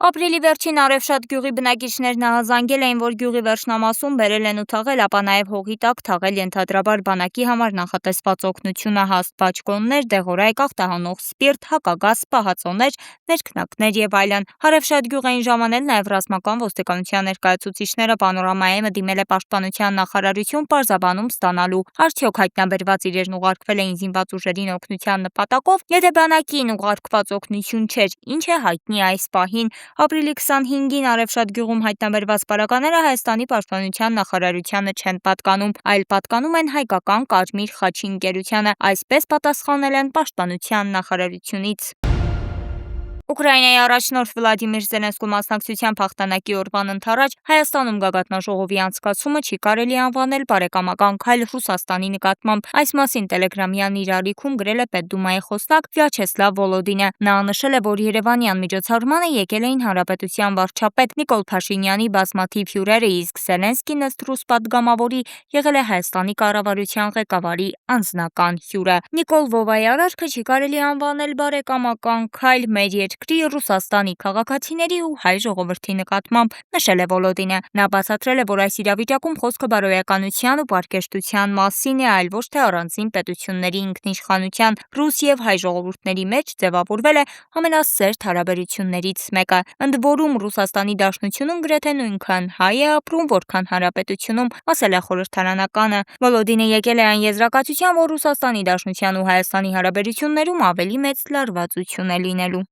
Ապրիլի վերջին Արևշատ գյուղի բնակիչներն ահազանգել էին, որ գյուղի վերջնամասում բերել են ու թաղել, ապա նաև հողի տակ թաղել ենթադրաբար բանակի համար նախատեսված օգնությունը հաստ բաճկոններ, դեղորայք, ախտահանող սպիրտ, հակագազ, պահածոներ, ներքնակներ եւ այլն։ Արևշատ գյուղային ժամանել նաև ռազմական ոստիկանության ներկայացուցիչները Պանորամայեմը դիմել է պաշտպանության նախարարություն պարզաբանում ստանալու, արդյոք հայտնաբերված իրերն ուղարկվել էին զինված ուժերին օգնության նպատակով, եթե բանակին ուղարկված օգնություն չէր, ինչ է հայտնի այս պահին։ Ապրիլի 25-ին Արևշատ գյուղում հայտնաբերված պարագաները Հայաստանի պաշտպանության նախարարությանը չեն պատկանում, այլ պատկանում են հայկական Կարմիր խաչի ընկերությանը, այսպես պատասխանել են պաշտպանության նախարարությունից։ Ուկրաինայի առաջնորդ Վլադիմիր Զելենսկու մասնակցությամբ հաղթանակի օրվան ընթառաջ Հայաստանում գագաթնաժողովի անցկացումը չի կարելի անվանել բարեկամական քայլ Ռուսաստանի նկատմամբ։ Այս մասին Տելեգրամյան իր ալիքում գրել է Պետդումայի խոսնակ Վյաչեսլավ Վոլոդինը։ Նա նշել է, որ Երևանյան միջոցառմանը եկել էին հանրապետության վարչապետ Նիկոլ Փաշինյանի բազմաթիվ հյուրերը, իսկ Զելենսկին ըստ ռուս պատգամավորի եղել է Հայաստանի կառավարության ղեկավարի անձնական հյուրը։ Նիկոլ Վովայի արարքը չի կարելի անվանել բարեկամական քայլ մեր երկրի, Ռուսաստանի քաղաքացիների ու հայ ժողովրդի նկատմամբ, նշել է Վոլոդինը։ Նա բացատրել է, որ այս իրավիճակում խոսքը բարոյականության ու պարկեշտության մասին է, այլ ոչ թե առանձին պետությունների ինքնիշխանության։ Ռուս եւ հայ ժողովուրդների մեջ ձևավորվել է ամենասերտ հարաբերություններից մեկը։ Ընդ որում Ռուսաստանի Դաշնությունում գրեթե նույնքան հայ է ապրում, որքան հանրապետությունում, ասել է խորհրդարանականը։ Վոլոդինը եկել է այն եզրակացության, որ Ռուսաստանի Դաշնության ու Հայաստանի հարաբերություններում ավելի մեծ լարվածություն է լինելու։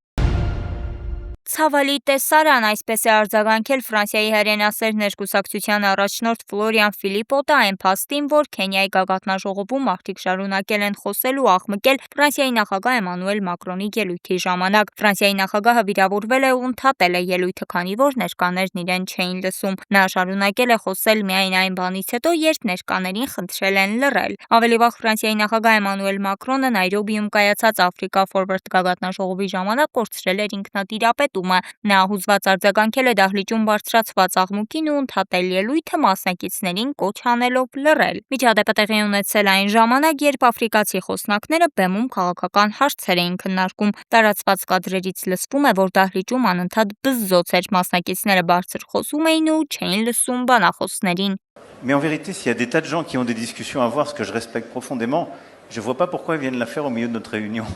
Ցավալի տեսարան, այսպես է արձագանքել Ֆրանսիայի հայրենասեր ներկուսակցության առաջնորդ Ֆլորիան Ֆիլիպոտը այն փաստին, որ Քենիայի գագաթնաժողովում մարդիկ շարունակել են խոսել ու աղմկել Ֆրանսիայի նախագահ Էմանուել Մակրոնի ելույթի ժամանակ։ Ֆրանսիայի նախագահը վիրավորվել է ու ընդհատել է ելույթը, քանի որ ներկաներն իրեն չէին լսում։ Նա շարունակել է խոսել միայն այն բանից հետո, երբ ներկաներին խնդրել են լռել։ Ավելի վաղ Ֆրանսիայի նախագահ Էմանուել Մակրոնը Նայրոբիում կայացած Africa Forward գագաթնաժողովի ժամանակ կորցրել էր ինքնատիրապետումը։ Նա հուզված արձագանքել է դահլիճում բարձրացված աղմուկին ու ընդհատել ելույթը մասնակիցներին կոչ անելով լռել։ Միջադեպը տեղի ունեցել այն ժամանակ, երբ աֆրիկացի խոսնակները բեմում քաղաքական հարցեր էին քննարկում։ Տարածված կադրերից լսվում է, որ դահլիճում անընդհատ բզզոց էր, մասնակիցները բարձր խոսում էին ու չէին լսում բանախոսներին։ Mais en vérité, s'il y a des tas de gens qui ont des discussions à avoir, ce que je respecte profondément, je ne vois pas pourquoi ils viennent la faire au milieu de notre réunion.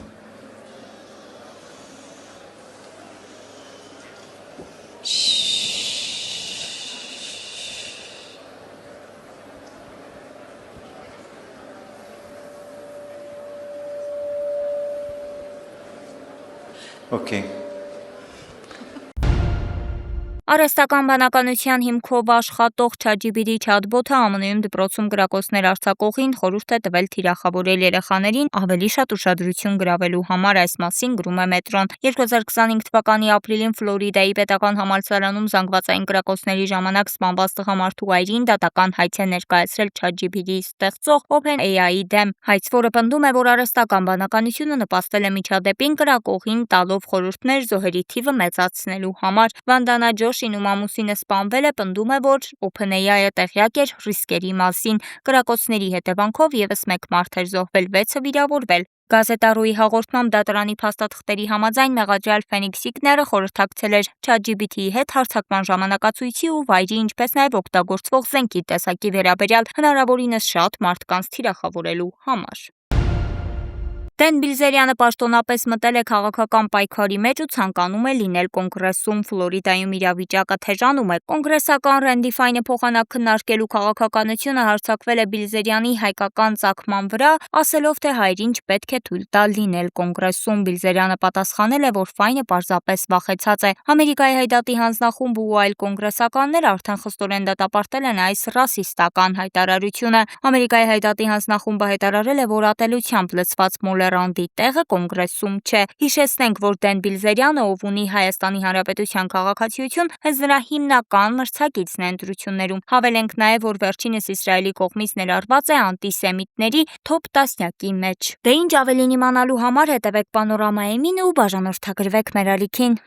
Ok. Արհեստական բանականության հիմքով աշխատող ChatGPT չաթբոթը ԱՄՆ-ում դպրոցում կրակոցներ արձակողին խորհուրդ է տվել թիրախավորել երեխաներին ավելի շատ ուշադրություն գրավելու համար, այս մասին գրում է Մետրոն։ 2025 թվականի ապրիլին Ֆլորիդայի պետական համալսարանում զանգվածային կրակոցների ժամանակ սպանված տղամարդու այրին դատական հայց է ներկայացրել ChatGPT-ի ստեղծող OpenAI-ի դեմ։ Հայց, որը պնդում է, որ արհեստական բանականությունը նպաստել է միջադեպին, կրակողին տալով խորհուրդներ զոհերի թիվը մեծացնելու համար։ Վանդանա Ջոշին, ում ամուսինը սպանվել է, պնդում է, որ OpenAI-ը տեղյակ էր ռիսկերի մասին։ Կրակոցների հետևանքով ևս մեկ մարդ էր զոհվել, 6-ը վիրավորվել։ Գազետարոյի հաղորդմամբ դատարանի փաստաթղթերի համաձայն մեղադրյալ Ֆենիքս Իգները խորհրդակցել էր ChatGPT-ի հետ հարձակման ժամանակացույցի ու վայրի, ինչպես նաև օգտագործվող զենքի տեսակի վերաբերյալ հնարավորինս շատ մարդկանց թիրախավորելու համար։ Դեն Բիլզերյանը պաշտոնապես մտել է քաղաքական պայքարի մեջ ու ցանկանում է լինել կոնգրեսում։ Ֆլորիդայում իրավիճակը թեժանում է։ Կոնգրեսական Ռենդի Ֆայնը փոխանակ քննարկելու քաղաքականությունը հարձակվել է Բիլզերյանի հայկական ծագման վրա, ասելով, թե հայրին չպետք է թույլ տալ լինել կոնգրեսում։ Բիլզերյանը պատասխանել է, որ Ֆայնը պարզապես վախեցած է։ Ամերիկայի հայդատի հանձնախումբը ու այլ կոնգրեսականներ արդեն խստորեն դատապարտել են այս ռասիստական հայտարարությունը։ Ամերիկայի հայդատի հանձնախումբը հայտարարել է, որ ատելությամբ լցված Մոլերանդի տեղը կոնգրեսում չէ։ Հիշեցնենք, որ Դեն Բիլզերյանը, ով ունի Հայաստանի Հանրապետության քաղաքացիություն, հենց նրա հիմնական մրցակիցն է ընտրություններում։ Հավելենք նաև, որ վերջինս Իսրայելի կողմից ներառված է անտիսեմիտների թոփ 10-յակի մեջ։ Դե ինչ ավելին իմանալու համար հետևեք Պանորամայեմին ու բաժանորդագրվեք մեր ալիքին։